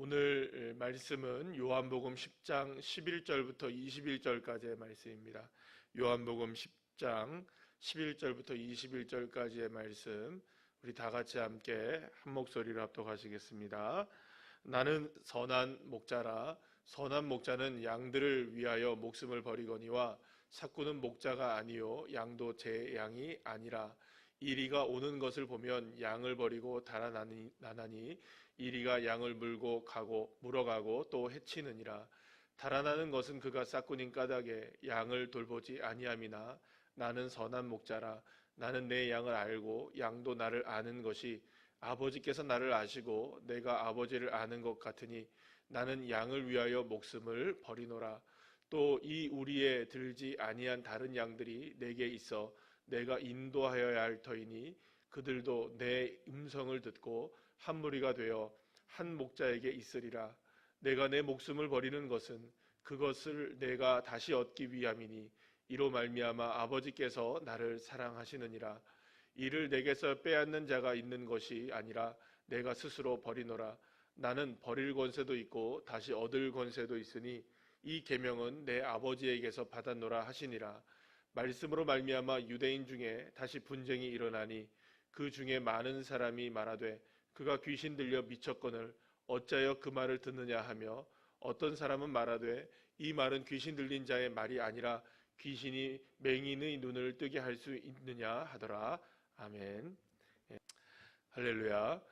오늘 말씀은 요한복음 10장 11절부터 21절까지의 말씀입니다. 요한복음 10장 11절부터 21절까지의 말씀, 우리 다 같이 함께 한 목소리로 합독하시겠습니다. 나는 선한 목자라. 선한 목자는 양들을 위하여 목숨을 버리거니와 삭구는 목자가 아니요 양도 제 양이 아니라. 이리가 오는 것을 보면 양을 버리고 달아나니 이리가 양을 물고 가고 물어가고 또 해치느니라. 달아나는 것은 그가 싹구님 까닭에 양을 돌보지 아니함이나 나는 선한 목자라. 나는 내 양을 알고 양도 나를 아는 것이 아버지께서 나를 아시고 내가 아버지를 아는 것 같으니 나는 양을 위하여 목숨을 버리노라. 또 이 우리에 들지 아니한 다른 양들이 내게 있어 내가 인도하여야 할 터이니 그들도 내 음성을 듣고 한 무리가 되어 한 목자에게 있으리라. 내가 내 목숨을 버리는 것은 그것을 내가 다시 얻기 위함이니 이로 말미암아 아버지께서 나를 사랑하시느니라. 이를 내게서 빼앗는 자가 있는 것이 아니라 내가 스스로 버리노라. 나는 버릴 권세도 있고 다시 얻을 권세도 있으니 이 계명은 내 아버지에게서 받았노라 하시니라. 말씀으로 말미암아 유대인 중에 다시 분쟁이 일어나니 그 중에 많은 사람이 말하되 그가 귀신 들려 미쳤거늘 어찌하여 그 말을 듣느냐 하며 어떤 사람은 말하되 이 말은 귀신 들린 자의 말이 아니라 귀신이 맹인의 눈을 뜨게 할 수 있느냐 하더라. 아멘. 할렐루야.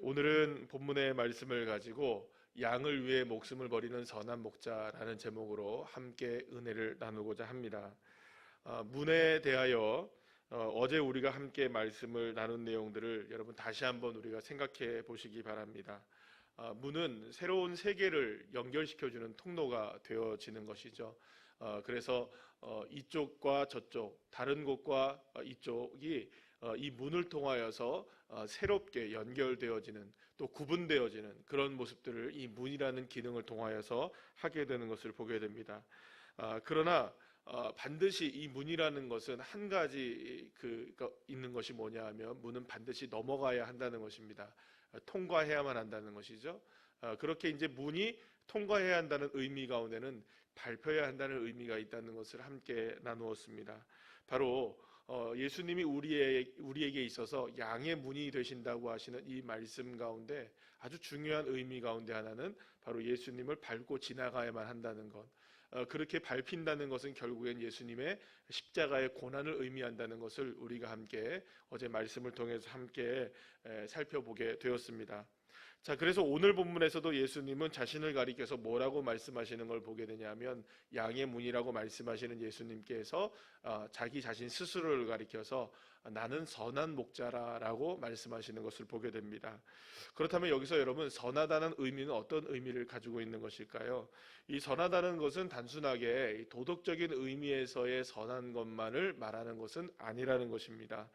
오늘은 본문의 말씀을 가지고 양을 위해 목숨을 버리는 선한 목자라는 제목으로 함께 은혜를 나누고자 합니다. 문에 대하여 어제 우리가 함께 말씀을 나눈 내용들을 여러분 다시 한번 우리가 생각해 보시기 바랍니다. 문은 새로운 세계를 연결시켜주는 통로가 되어지는 것이죠. 그래서 이쪽과 저쪽, 다른 곳과 이쪽이 이 문을 통하여서 새롭게 연결되어지는, 또 구분되어지는 그런 모습들을 이 문이라는 기능을 통하여서 하게 되는 것을 보게 됩니다. 그러나 반드시 이 문이라는 것은 한 가지 있는 것이 뭐냐 하면 문은 반드시 넘어가야 한다는 것입니다. 통과해야만 한다는 것이죠. 그렇게 이제 문이 통과해야 한다는 의미 가운데는 밟혀야 한다는 의미가 있다는 것을 함께 나누었습니다. 바로 예수님이 우리에게 있어서 양의 문이 되신다고 하시는 이 말씀 가운데 아주 중요한 의미 가운데 하나는 바로 예수님을 밟고 지나가야만 한다는 것. 그렇게 밟힌다는 것은 결국엔 예수님의 십자가의 고난을 의미한다는 것을 우리가 함께 어제 말씀을 통해서 함께 살펴보게 되었습니다. 자, 그래서 오늘 본문에서도 예수님은 자신을 가리켜서 뭐라고 말씀하시는 걸 보게 되냐면 양의 문이라고 말씀하시는 예수님께서 자기 자신 스스로를 가리켜서 나는 선한 목자라고 말씀하시는 것을 보게 됩니다. 그렇다면 여기서 여러분 선하다는 의미는 어떤 의미를 가지고 있는 것일까요? 이 선하다는 것은 단순하게 도덕적인 의미에서의 선한 것만을 말하는 것은 아니라는 것입니다.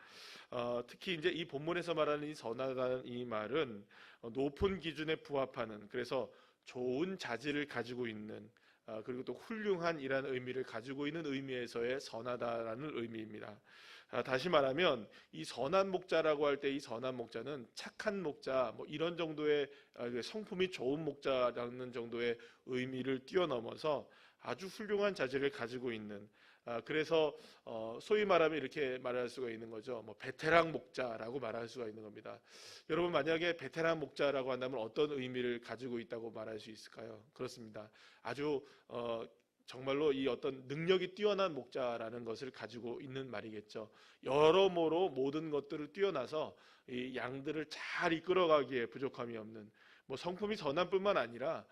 특히 이제 이 본문에서 말하는 이 선하다는 이 말은 높은 기준에 부합하는, 그래서 좋은 자질을 가지고 있는, 그리고 또 훌륭한이라는 의미를 가지고 있는 의미에서의 선하다라는 의미입니다. 다시 말하면 이 선한 목자라고 할 때 이 선한 목자는 착한 목자, 뭐 이런 정도의 성품이 좋은 목자라는 정도의 의미를 뛰어넘어서 아주 훌륭한 자질을 가지고 있는, 그래서 소위 말하면 이렇게 말할 수가 있는 거죠. 뭐 베테랑 목자라고 말할 수가 있는 겁니다. 여러분 만약에 베테랑 목자라고 한다면 어떤 의미를 가지고 있다고 말할 수 있을까요? 그렇습니다. 아주 정말로 이 어떤 능력이 뛰어난 목자라는 것을 가지고 있는 말이겠죠. 여러모로 모든 것들을 뛰어나서 이 양들을 잘 이끌어가기에 부족함이 없는, 뭐 성품이 선한 뿐만 아니라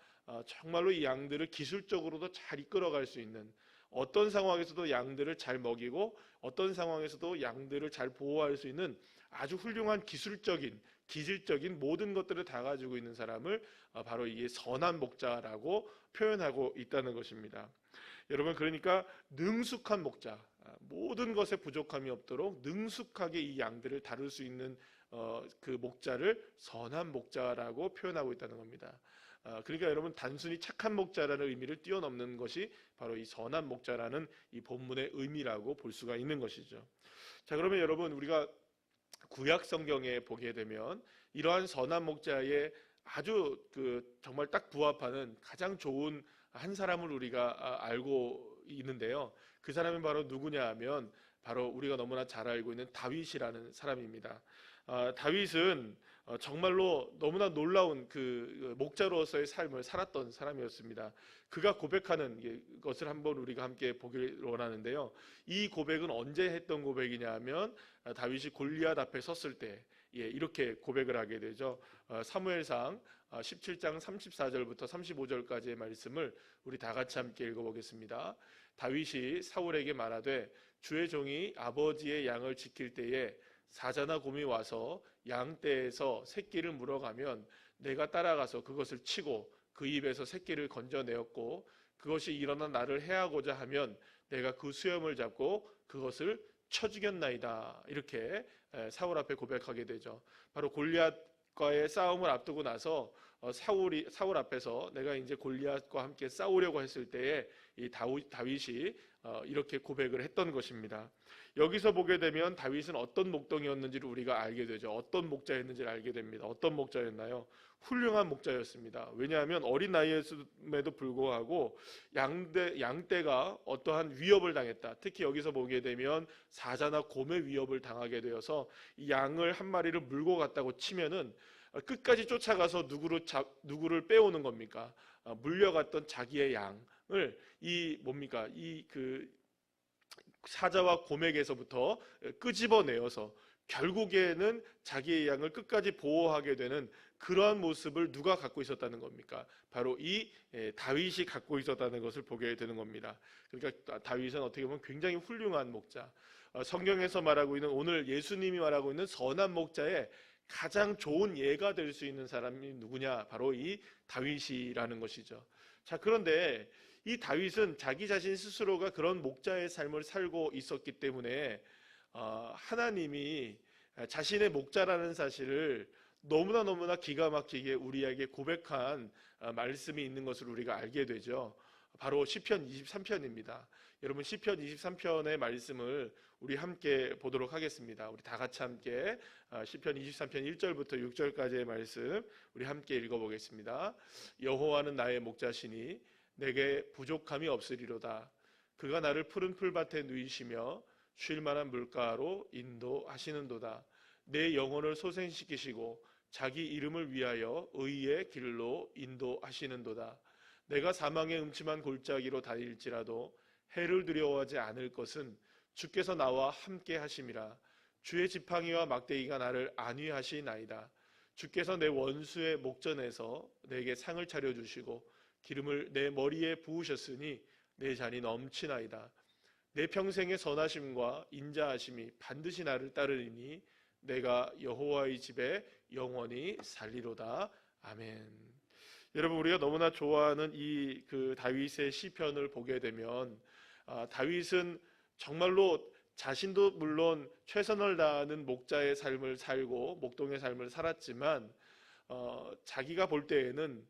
정말로 이 양들을 기술적으로도 잘 이끌어갈 수 있는, 어떤 상황에서도 양들을 잘 먹이고 어떤 상황에서도 양들을 잘 보호할 수 있는 아주 훌륭한 기질적인 모든 것들을 다 가지고 있는 사람을 바로 이게 선한 목자라고 표현하고 있다는 것입니다. 여러분, 그러니까 능숙한 목자, 모든 것에 부족함이 없도록 능숙하게 이 양들을 다룰 수 있는 그 목자를 선한 목자라고 표현하고 있다는 겁니다. 그러니까 여러분 단순히 착한 목자라는 의미를 뛰어넘는 것이 바로 이 선한 목자라는 이 본문의 의미라고 볼 수가 있는 것이죠. 자, 그러면 여러분 우리가 구약 성경에 보게 되면 이러한 선한 목자의 아주 정말 딱 부합하는 가장 좋은 한 사람을 우리가 알고 있는데요. 그 사람이 바로 누구냐 하면 바로 우리가 너무나 잘 알고 있는 다윗이라는 사람입니다. 다윗은 정말로 너무나 놀라운 목자로서의 삶을 살았던 사람이었습니다. 그가 고백하는 것을 한번 우리가 함께 보길 원하는데요. 이 고백은 언제 했던 고백이냐 하면 다윗이 골리앗 앞에 섰을 때 이렇게 고백을 하게 되죠. 사무엘상 17장 34절부터 35절까지의 말씀을 우리 다 같이 함께 읽어보겠습니다. 다윗이 사울에게 말하되 주의 종이 아버지의 양을 지킬 때에 사자나 곰이 와서 양떼에서 새끼를 물어가면 내가 따라가서 그것을 치고 그 입에서 새끼를 건져내었고 그것이 일어나 나를 해하고자 하면 내가 그 수염을 잡고 그것을 쳐 죽였나이다. 이렇게 사울 앞에 고백하게 되죠. 바로 골리앗과의 싸움을 앞두고 나서 사울 앞에서 내가 이제 골리앗과 함께 싸우려고 했을 때에 이 다윗이 이렇게 고백을 했던 것입니다. 여기서 보게 되면 다윗은 어떤 목동이었는지를 우리가 알게 되죠. 어떤 목자였는지를 알게 됩니다. 어떤 목자였나요? 훌륭한 목자였습니다. 왜냐하면 어린 나이였음에도 불구하고 양떼가 어떠한 위협을 당했다. 특히 여기서 보게 되면 사자나 곰의 위협을 당하게 되어서 이 양을 한 마리를 물고 갔다고 치면은 끝까지 쫓아가서 누구를 빼오는 겁니까? 물려갔던 자기의 양을 사자와 곰에게서부터 끄집어내어서 결국에는 자기의 양을 끝까지 보호하게 되는 그러한 모습을 누가 갖고 있었다는 겁니까? 바로 이 다윗이 갖고 있었다는 것을 보게 되는 겁니다. 그러니까 다윗은 어떻게 보면 굉장히 훌륭한 목자, 성경에서 말하고 있는 오늘 예수님이 말하고 있는 선한 목자의 가장 좋은 예가 될 수 있는 사람이 누구냐? 바로 이 다윗이라는 것이죠. 자, 그런데 이 다윗은 자기 자신 스스로가 그런 목자의 삶을 살고 있었기 때문에 하나님이 자신의 목자라는 사실을 너무나 기가 막히게 우리에게 고백한 말씀이 있는 것을 우리가 알게 되죠. 바로 시편 23편입니다. 여러분 시편 23편의 말씀을 우리 함께 보도록 하겠습니다. 우리 다 같이 함께 시편 23편 1절부터 6절까지의 말씀 우리 함께 읽어보겠습니다. 여호와는 나의 목자시니 내게 부족함이 없으리로다. 그가 나를 푸른 풀밭에 누이시며 쉴 만한 물가로 인도하시는도다. 내 영혼을 소생시키시고 자기 이름을 위하여 의의 길로 인도하시는도다. 내가 사망의 음침한 골짜기로 다닐지라도 해를 두려워하지 않을 것은 주께서 나와 함께 하심이라. 주의 지팡이와 막대기가 나를 안위하시나이다. 주께서 내 원수의 목전에서 내게 상을 차려주시고 기름을 내 머리에 부으셨으니 내 잔이 넘치나이다. 내 평생의 선하심과 인자하심이 반드시 나를 따르리니 내가 여호와의 집에 영원히 살리로다. 아멘. 여러분 우리가 너무나 좋아하는 이 다윗의 시편을 보게 되면 다윗은 정말로 자신도 물론 최선을 다하는 목자의 삶을 살고 목동의 삶을 살았지만 자기가 볼 때에는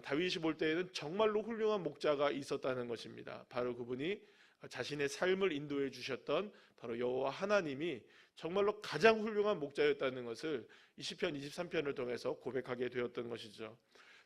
다윗이 볼 때에는 정말로 훌륭한 목자가 있었다는 것입니다. 바로 그분이 자신의 삶을 인도해 주셨던 바로 여호와 하나님이 정말로 가장 훌륭한 목자였다는 것을 이 시편 23편을 통해서 고백하게 되었던 것이죠.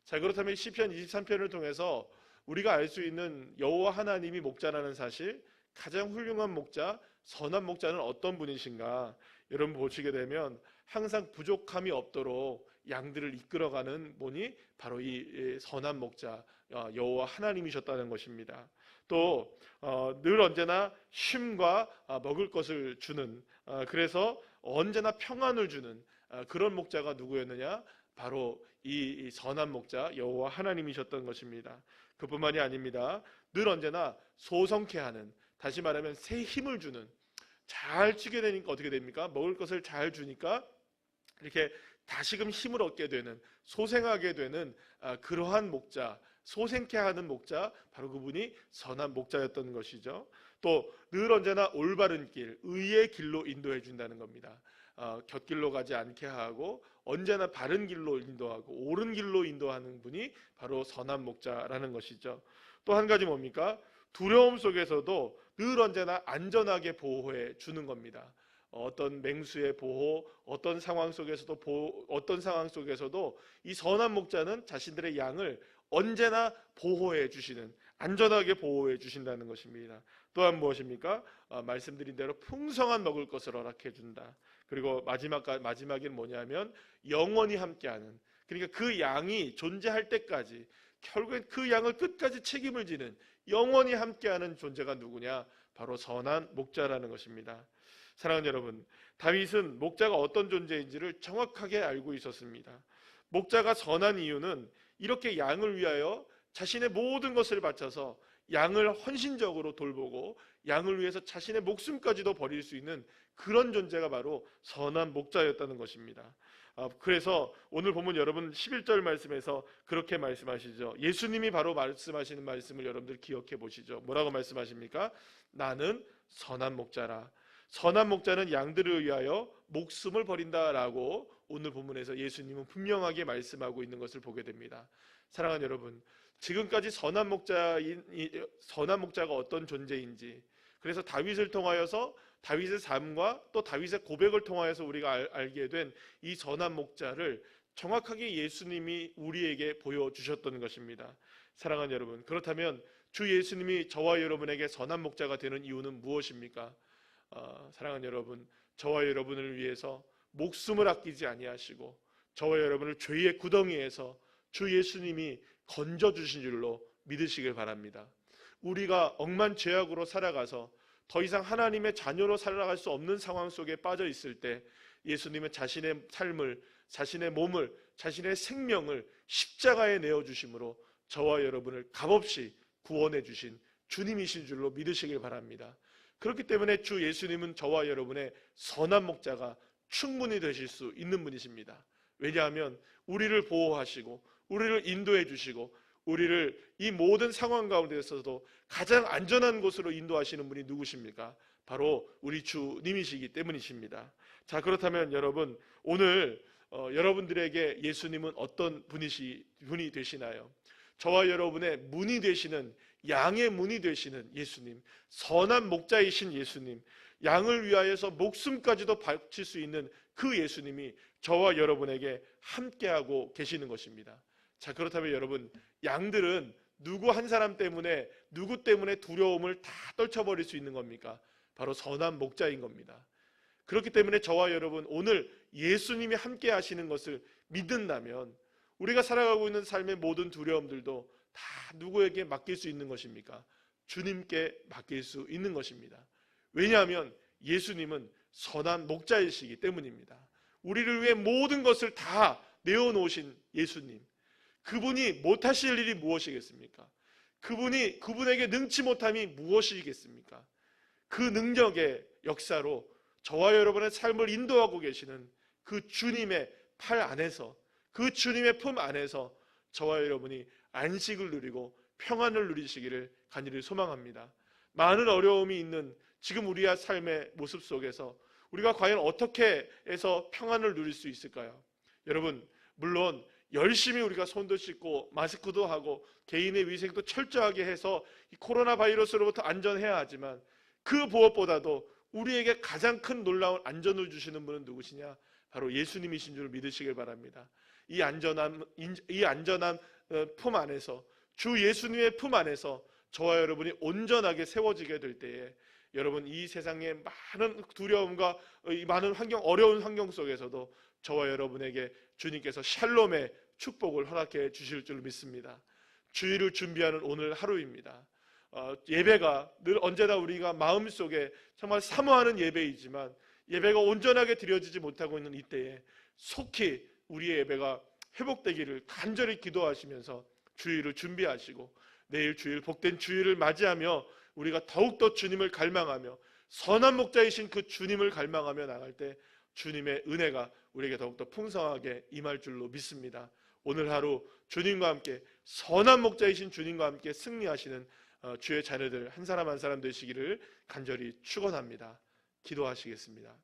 자, 그렇다면 시편 23편을 통해서 우리가 알 수 있는 여호와 하나님이 목자라는 사실, 가장 훌륭한 목자, 선한 목자는 어떤 분이신가? 여러분 보시게 되면 항상 부족함이 없도록 양들을 이끌어가는 분이 바로 이 선한 목자 여호와 하나님이셨다는 것입니다. 또 늘 언제나 쉼과 먹을 것을 주는, 그래서 언제나 평안을 주는 그런 목자가 누구였느냐? 바로 이 선한 목자 여호와 하나님이셨던 것입니다. 그뿐만이 아닙니다. 늘 언제나 소성케 하는, 다시 말하면 새 힘을 주는, 잘 치게 되니까 어떻게 됩니까? 먹을 것을 잘 주니까 이렇게 다시금 힘을 얻게 되는, 소생하게 되는 그러한 목자, 소생케 하는 목자, 바로 그분이 선한 목자였던 것이죠. 또 늘 언제나 올바른 길, 의의 길로 인도해 준다는 겁니다. 곁길로 가지 않게 하고 언제나 바른 길로 인도하고 옳은 길로 인도하는 분이 바로 선한 목자라는 것이죠. 또 한 가지 뭡니까? 두려움 속에서도 늘 언제나 안전하게 보호해 주는 겁니다. 어떤 맹수의 보호, 어떤 상황 속에서도 이 선한 목자는 자신들의 양을 언제나 보호해 주시는, 안전하게 보호해 주신다는 것입니다. 또한 무엇입니까? 말씀드린 대로 풍성한 먹을 것을 허락해 준다. 그리고 마지막에는 뭐냐면 영원히 함께하는, 그러니까 그 양이 존재할 때까지 결국엔 그 양을 끝까지 책임을 지는 영원히 함께하는 존재가 누구냐? 바로 선한 목자라는 것입니다. 사랑하는 여러분, 다윗은 목자가 어떤 존재인지를 정확하게 알고 있었습니다. 목자가 선한 이유는 이렇게 양을 위하여 자신의 모든 것을 바쳐서 양을 헌신적으로 돌보고 양을 위해서 자신의 목숨까지도 버릴 수 있는 그런 존재가 바로 선한 목자였다는 것입니다. 그래서 오늘 보면 여러분 11절 말씀에서 그렇게 말씀하시죠. 예수님이 바로 말씀하시는 말씀을 여러분들 기억해 보시죠. 뭐라고 말씀하십니까? 나는 선한 목자라. 선한 목자는 양들을 위하여 목숨을 버린다라고 오늘 본문에서 예수님은 분명하게 말씀하고 있는 것을 보게 됩니다. 사랑하는 여러분, 지금까지 선한 목자가 어떤 존재인지, 그래서 다윗을 통하여서 다윗의 삶과 또 다윗의 고백을 통하여서 우리가 알게 된 이 선한 목자를 정확하게 예수님이 우리에게 보여주셨던 것입니다. 사랑하는 여러분, 그렇다면 주 예수님이 저와 여러분에게 선한 목자가 되는 이유는 무엇입니까? 사랑하는 여러분, 저와 여러분을 위해서 목숨을 아끼지 아니하시고 저와 여러분을 죄의 구덩이에서 주 예수님이 건져주신 줄로 믿으시길 바랍니다. 우리가 억만 죄악으로 살아가서 더 이상 하나님의 자녀로 살아갈 수 없는 상황 속에 빠져 있을 때 예수님은 자신의 삶을, 자신의 몸을, 자신의 생명을 십자가에 내어주심으로 저와 여러분을 값없이 구원해 주신 주님이신 줄로 믿으시길 바랍니다. 그렇기 때문에 주 예수님은 저와 여러분의 선한 목자가 충분히 되실 수 있는 분이십니다. 왜냐하면 우리를 보호하시고 우리를 인도해 주시고 우리를 이 모든 상황 가운데서도 가장 안전한 곳으로 인도하시는 분이 누구십니까? 바로 우리 주님이시기 때문이십니다. 자, 그렇다면 여러분, 오늘 여러분들에게 예수님은 어떤 분이 되시나요? 저와 여러분의 문이 되시는, 양의 문이 되시는 예수님, 선한 목자이신 예수님, 양을 위하여서 목숨까지도 바칠 수 있는 그 예수님이 저와 여러분에게 함께하고 계시는 것입니다. 자, 그렇다면 여러분, 양들은 누구 한 사람 때문에, 누구 때문에 두려움을 다 떨쳐버릴 수 있는 겁니까? 바로 선한 목자인 겁니다. 그렇기 때문에 저와 여러분, 오늘 예수님이 함께 하시는 것을 믿는다면 우리가 살아가고 있는 삶의 모든 두려움들도 다 누구에게 맡길 수 있는 것입니까? 주님께 맡길 수 있는 것입니다. 왜냐하면 예수님은 선한 목자이시기 때문입니다. 우리를 위해 모든 것을 다 내어놓으신 예수님, 그분이 못하실 일이 무엇이겠습니까? 그분에게 능치 못함이 무엇이겠습니까? 그 능력의 역사로 저와 여러분의 삶을 인도하고 계시는 그 주님의 팔 안에서, 그 주님의 품 안에서 저와 여러분이 안식을 누리고 평안을 누리시기를 간절히 소망합니다. 많은 어려움이 있는 지금 우리의 삶의 모습 속에서 우리가 과연 어떻게 해서 평안을 누릴 수 있을까요? 여러분, 물론 열심히 우리가 손도 씻고 마스크도 하고 개인의 위생도 철저하게 해서 이 코로나 바이러스로부터 안전해야 하지만 그 무엇보다도 우리에게 가장 큰 놀라운 안전을 주시는 분은 누구시냐? 바로 예수님이신 줄 믿으시길 바랍니다. 이 안전한 품 안에서, 주 예수님의 품 안에서 저와 여러분이 온전하게 세워지게 될 때에 여러분, 이 세상의 많은 두려움과 이 많은 어려운 환경 속에서도 저와 여러분에게 주님께서 샬롬의 축복을 허락해 주실 줄 믿습니다. 주일을 준비하는 오늘 하루입니다. 예배가 늘 언제나 우리가 마음속에 정말 사모하는 예배이지만 예배가 온전하게 드려지지 못하고 있는 이때에 속히 우리의 예배가 회복되기를 간절히 기도하시면서 주일을 준비하시고 내일 주일, 복된 주일을 맞이하며 우리가 더욱더 주님을 갈망하며 선한 목자이신 그 주님을 갈망하며 나갈 때 주님의 은혜가 우리에게 더욱더 풍성하게 임할 줄로 믿습니다. 오늘 하루 주님과 함께, 선한 목자이신 주님과 함께 승리하시는 주의 자녀들 한 사람 한 사람 되시기를 간절히 축원합니다. 기도하시겠습니다.